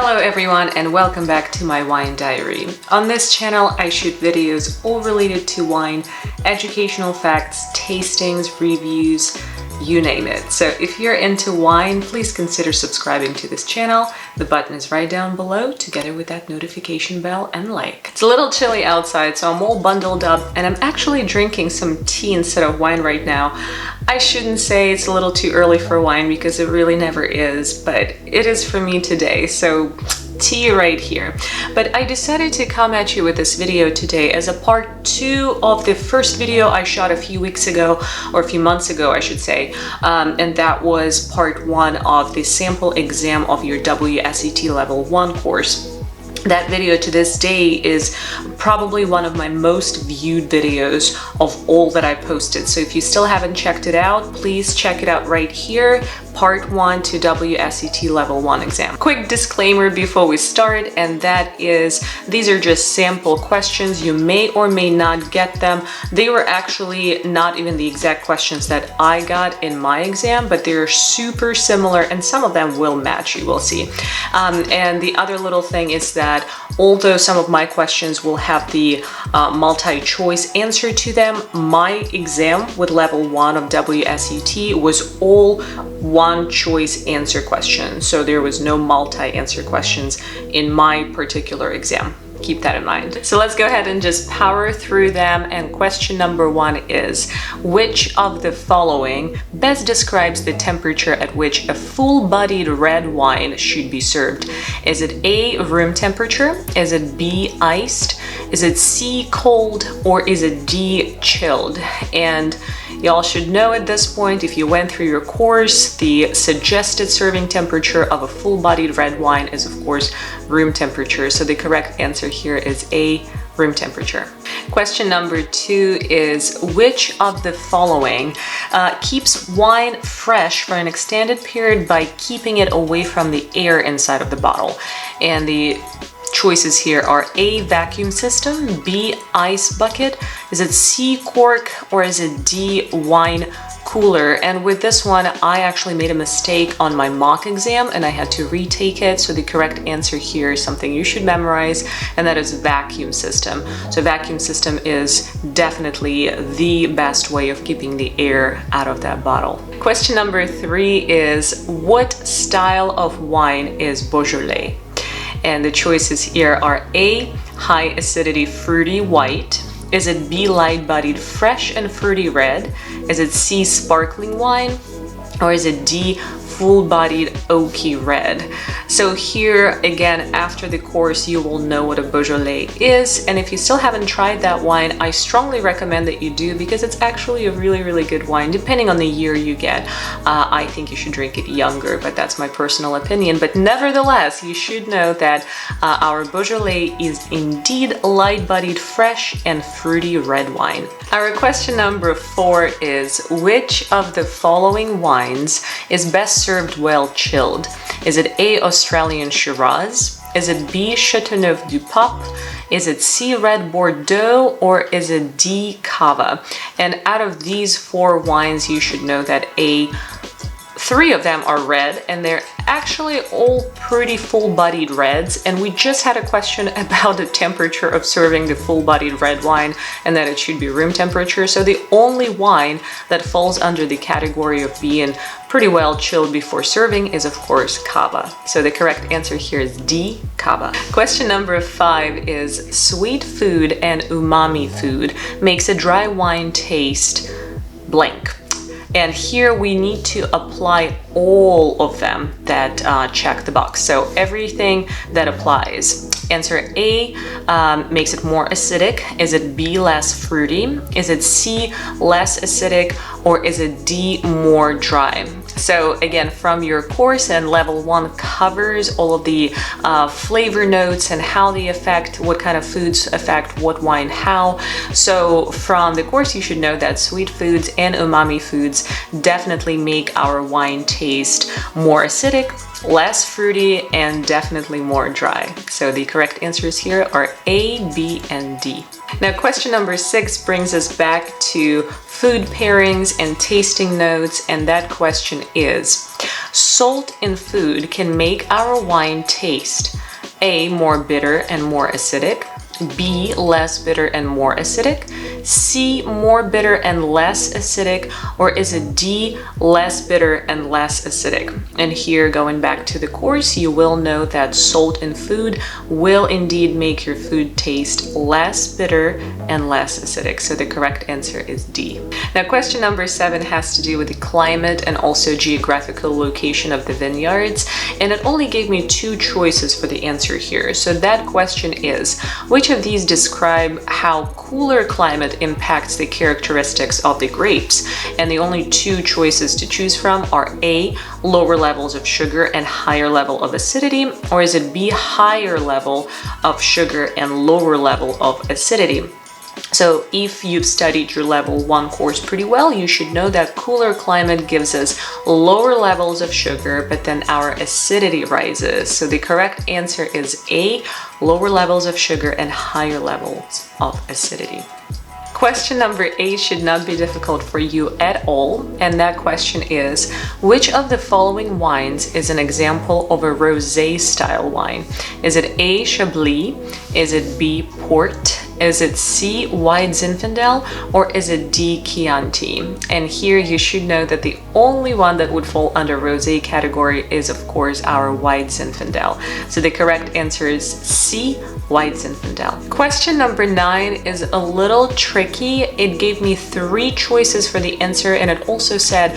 Hello everyone and welcome back to my wine diary. On this channel I shoot videos all related to wine, educational facts, tastings, reviews, you name it. So if you're into wine, please consider subscribing to this channel. The button is right down below together with that notification bell and like. It's a little chilly outside, so I'm all bundled up and I'm actually drinking some tea instead of wine right now. I shouldn't say it's a little too early for wine because it really never is, but it is for me today. So tea right here. But I decided to come at you with this video today as a part 2 of the first video I shot a few weeks ago, or a few months ago I should say, and that was part 1 of the sample exam of your WSET Level 1 course. That video to this day is probably one of my most viewed videos of all that I posted. So if you still haven't checked it out, please check it out right here. Part 1 to WSET Level 1 exam. Quick disclaimer before we start, and that is these are just sample questions. You may or may not get them. They were actually not even the exact questions that I got in my exam, but they're super similar and some of them will match, you will see. And the other little thing is that although some of my questions will have the multi-choice answer to them, my exam with level 1 of WSET was all one-choice answer questions. So there was no multi-answer questions in my particular exam. Keep that in mind. So let's go ahead and just power through them. And question number 1 is, which of the following best describes the temperature at which a full-bodied red wine should be served? Is it A, room temperature? Is it B, iced? Is it C, cold? Or is it D, chilled? And y'all should know at this point, if you went through your course, the suggested serving temperature of a full-bodied red wine is of course room temperature. So the correct answer here is A, room temperature. Question number 2 is, which of the following keeps wine fresh for an extended period by keeping it away from the air inside of the bottle? And the choices here are A, vacuum system, B, ice bucket, is it C, cork, or is it D, wine cooler? And with this one, I actually made a mistake on my mock exam and I had to retake it. So the correct answer here is something you should memorize, and that is vacuum system. So vacuum system is definitely the best way of keeping the air out of that bottle. Question number 3 is, what style of wine is Beaujolais? And the choices here are A, high acidity fruity white. Is it B, light-bodied fresh and fruity red? Is it C, sparkling wine? Or is it D, full-bodied oaky red? So here again, after the course, you will know what a Beaujolais is. And if you still haven't tried that wine, I strongly recommend that you do, because it's actually a really, really good wine. Depending on the year you get, I think you should drink it younger, but that's my personal opinion. But nevertheless, you should know that our Beaujolais is indeed light-bodied, fresh and fruity red wine. Our question number 4 is, which of the following wines is best served well chilled? Is it A, Australian Shiraz? Is it B, Chateauneuf du Pape? Is it C, Red Bordeaux? Or is it D, Cava? And out of these 4 wines, you should know that 3 of them are red, and they're actually all pretty full-bodied reds. And we just had a question about the temperature of serving the full-bodied red wine, and that it should be room temperature. So the only wine that falls under the category of being pretty well chilled before serving is of course Cava. So the correct answer here is D, Cava. Question number 5 is, sweet food and umami food makes a dry wine taste blank. And here we need to apply all of them that check the box. So everything that applies. Answer A, makes it more acidic. Is it B, less fruity? Is it C, less acidic? Or is it D, more dry? So again, from your course, and level 1 covers all of the flavor notes and how they affect, what kind of foods affect what wine how. So from the course, you should know that sweet foods and umami foods definitely make our wine taste more acidic, less fruity, and definitely more dry. So the correct answers here are A, B, and D. Now question number 6 brings us back to food pairings and tasting notes, and that question is, Salt in food can make our wine taste A, more bitter and more acidic, B, less bitter and more acidic, C, more bitter and less acidic, or is it D, less bitter and less acidic? And here, going back to the course, you will know that salt in food will indeed make your food taste less bitter and less acidic. So the correct answer is D. Now, question number 7 has to do with the climate and also geographical location of the vineyards, and it only gave me 2 choices for the answer here. So that question is, which of these describe how cooler climate impacts the characteristics of the grapes? And the only 2 choices to choose from are A, lower levels of sugar and higher level of acidity, or is it B, higher level of sugar and lower level of acidity? So if you've studied your level 1 course pretty well, you should know that cooler climate gives us lower levels of sugar, but then our acidity rises. So the correct answer is A, lower levels of sugar and higher levels of acidity. Question number 8 should not be difficult for you at all, and that question is, which of the following wines is an example of a rosé style wine? Is it A, Chablis? Is it B, Port? Is it C, White Zinfandel? Or is it D, Chianti? And here you should know that the only one that would fall under rosé category is, of course, our White Zinfandel. So the correct answer is C, White Zinfandel. Question number 9 is a little tricky. It gave me 3 choices for the answer, and it also said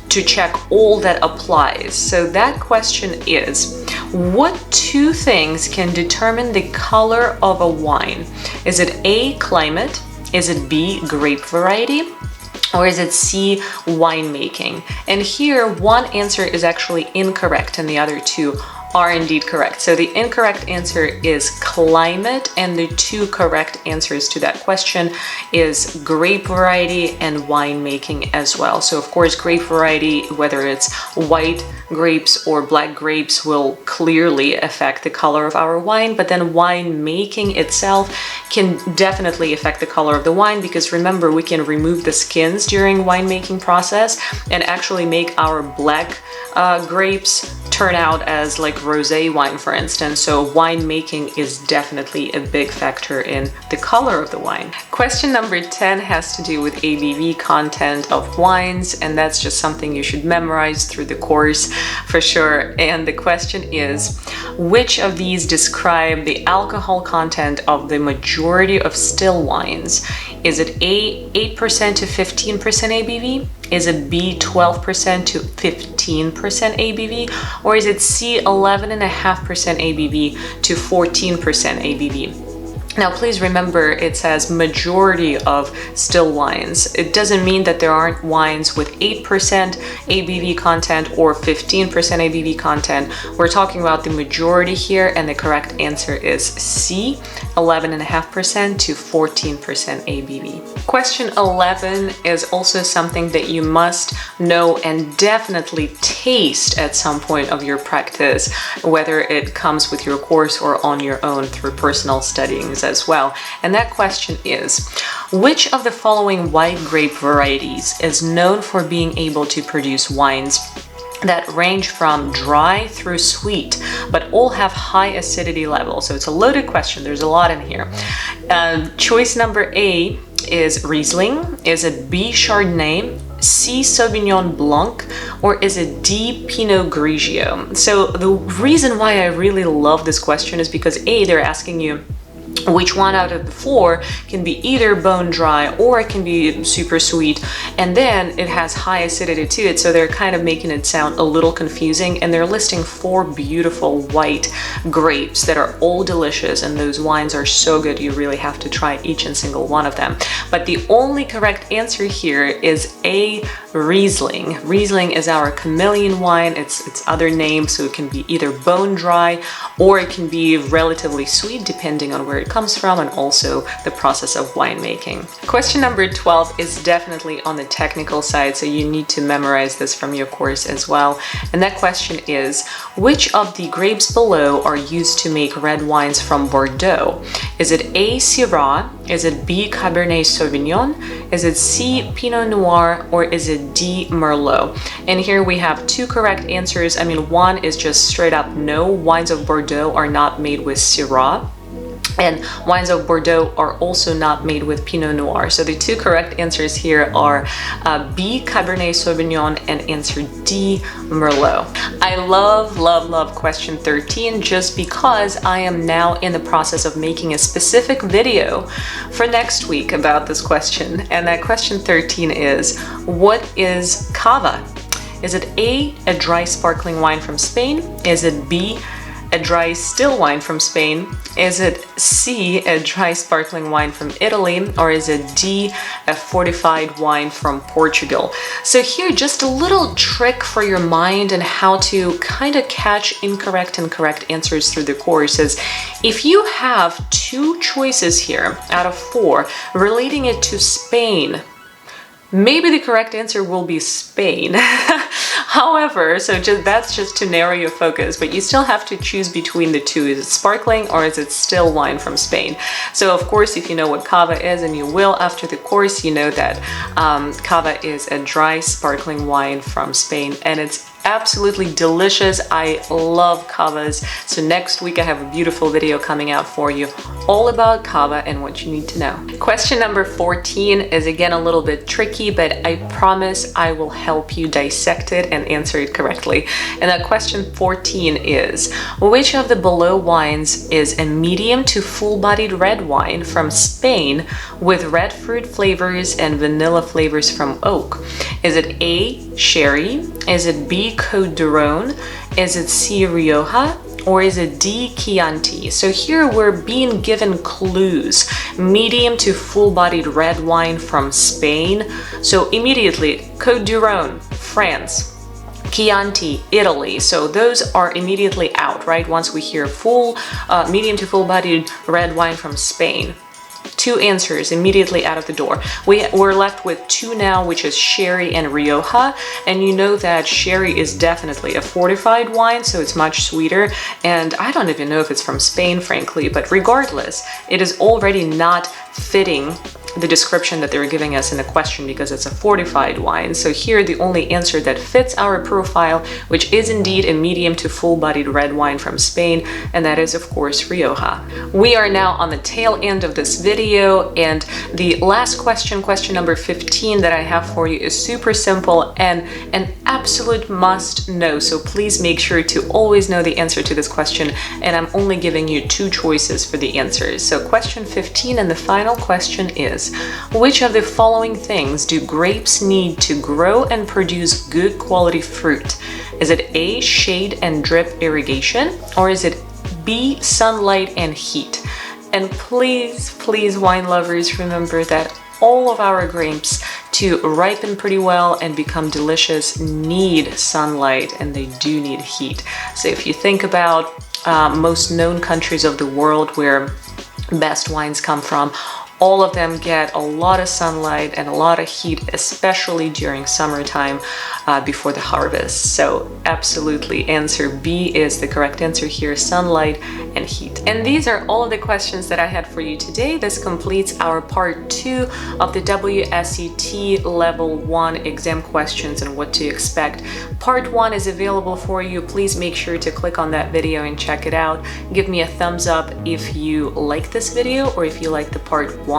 to check all that applies. So that question is, what 2 things can determine the color of a wine? Is it A, climate? Is it B, grape variety? Or is it C, winemaking? And here, one answer is actually incorrect and the other 2 are indeed correct. So the incorrect answer is climate, and the 2 correct answers to that question is grape variety and winemaking as well. So of course, grape variety, whether it's white grapes or black grapes, will clearly affect the color of our wine, but then winemaking itself can definitely affect the color of the wine, because remember, we can remove the skins during winemaking process and actually make our black grapes turn out as like rosé wine, for instance. So winemaking is definitely a big factor in the color of the wine. Question number 10 has to do with ABV content of wines, and that's just something you should memorize through the course for sure. And the question is, which of these describe the alcohol content of the majority of still wines? Is it A, 8% to 15% ABV? Is it B, 12% to 15% ABV? Or is it C, 11.5% ABV to 14% ABV? Now, please remember, it says majority of still wines. It doesn't mean that there aren't wines with 8% ABV content or 15% ABV content. We're talking about the majority here, and the correct answer is C, 11.5% to 14% ABV. Question 11 is also something that you must know and definitely taste at some point of your practice, whether it comes with your course or on your own through personal studying as well. And that question is, which of the following white grape varieties is known for being able to produce wines that range from dry through sweet, but all have high acidity levels? So it's a loaded question. There's a lot in here. Choice number A is Riesling. Is it B, Chardonnay? C, Sauvignon Blanc? Or is it D, Pinot Grigio? So the reason why I really love this question is because A, they're asking you which one out of the 4 can be either bone dry or it can be super sweet, and then it has high acidity to it, so they're kind of making it sound a little confusing, and they're listing 4 beautiful white grapes that are all delicious, and those wines are so good you really have to try each and single one of them. But the only correct answer here is A, Riesling. Riesling is our chameleon wine. It's its other name, so it can be either bone dry or it can be relatively sweet depending on where it comes from, and also the process of winemaking. Question number 12 is definitely on the technical side, so you need to memorize this from your course as well. And that question is, which of the grapes below are used to make red wines from Bordeaux? Is it A, Syrah? Is it B, Cabernet Sauvignon? Is it C, Pinot Noir? Or is it D, Merlot? And here we have two correct answers. I mean, one is just straight up no, wines of Bordeaux are not made with Syrah. And wines of Bordeaux are also not made with Pinot Noir. So the two correct answers here are B, Cabernet Sauvignon, and answer D, Merlot. I love question 13 just because I am now in the process of making a specific video for next week about this question. And that question 13 is, what is cava? Is it A, a dry sparkling wine from Spain? Is it B, a dry still wine from Spain? Is it C, a dry sparkling wine from Italy? Or is it D, a fortified wine from Portugal? So here, just a little trick for your mind and how to kind of catch incorrect and correct answers through the course is, if you have two choices here out of four relating it to Spain, maybe the correct answer will be Spain. However, that's just to narrow your focus, but you still have to choose between the two. Is it sparkling or is it still wine from Spain? So of course, if you know what cava is, and you will after the course, you know that cava is a dry sparkling wine from Spain, and it's absolutely delicious. I love cavas. So next week I have a beautiful video coming out for you all about cava and what you need to know. Question number 14 is again a little bit tricky, but I promise I will help you dissect it and answer it correctly. And that question 14 is, which of the below wines is a medium to full-bodied red wine from Spain with red fruit flavors and vanilla flavors from oak? Is it A, sherry? Is it B, Côte d'Aron? Is it C, Rioja? Or is it D, Chianti? So here we're being given clues. Medium to full-bodied red wine from Spain. So immediately, Côte d'Aron, France. Chianti, Italy. So those are immediately out, right? Once we hear medium to full-bodied red wine from Spain. Two answers immediately out of the door. We're left with two now, which is sherry and Rioja. And you know that sherry is definitely a fortified wine, so it's much sweeter. And I don't even know if it's from Spain, frankly, but regardless, it is already not fitting the description that they're giving us in the question because it's a fortified wine. So here the only answer that fits our profile, which is indeed a medium to full-bodied red wine from Spain, and that is of course Rioja. We are now on the tail end of this video, and the last question, question number 15 that I have for you is super simple and an absolute must know. So please make sure to always know the answer to this question, and I'm only giving you two choices for the answers. So question 15 and the final question is, which of the following things do grapes need to grow and produce good quality fruit? Is it A, shade and drip irrigation? Or is it B, sunlight and heat? And please, wine lovers, remember that all of our grapes to ripen pretty well and become delicious need sunlight, and they do need heat. So if you think about most known countries of the world where best wines come from, all of them get a lot of sunlight and a lot of heat, especially during summertime before the harvest. So absolutely, answer B is the correct answer here, sunlight and heat. And these are all of the questions that I had for you today. This completes our part 2 of the WSET Level 1 exam questions and what to expect. Part 1 is available for you. Please make sure to click on that video and check it out. Give me a thumbs up if you like this video or if you like the part 1.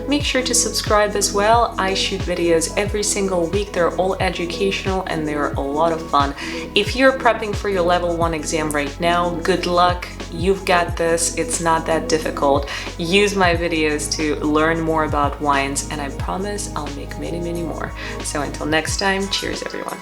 Make sure to subscribe as well. I shoot videos every single week. They're all educational and they're a lot of fun. If you're prepping for your level 1 exam right now, good luck. You've got this. It's not that difficult. Use my videos to learn more about wines, and I promise I'll make many more. So until next time, cheers everyone.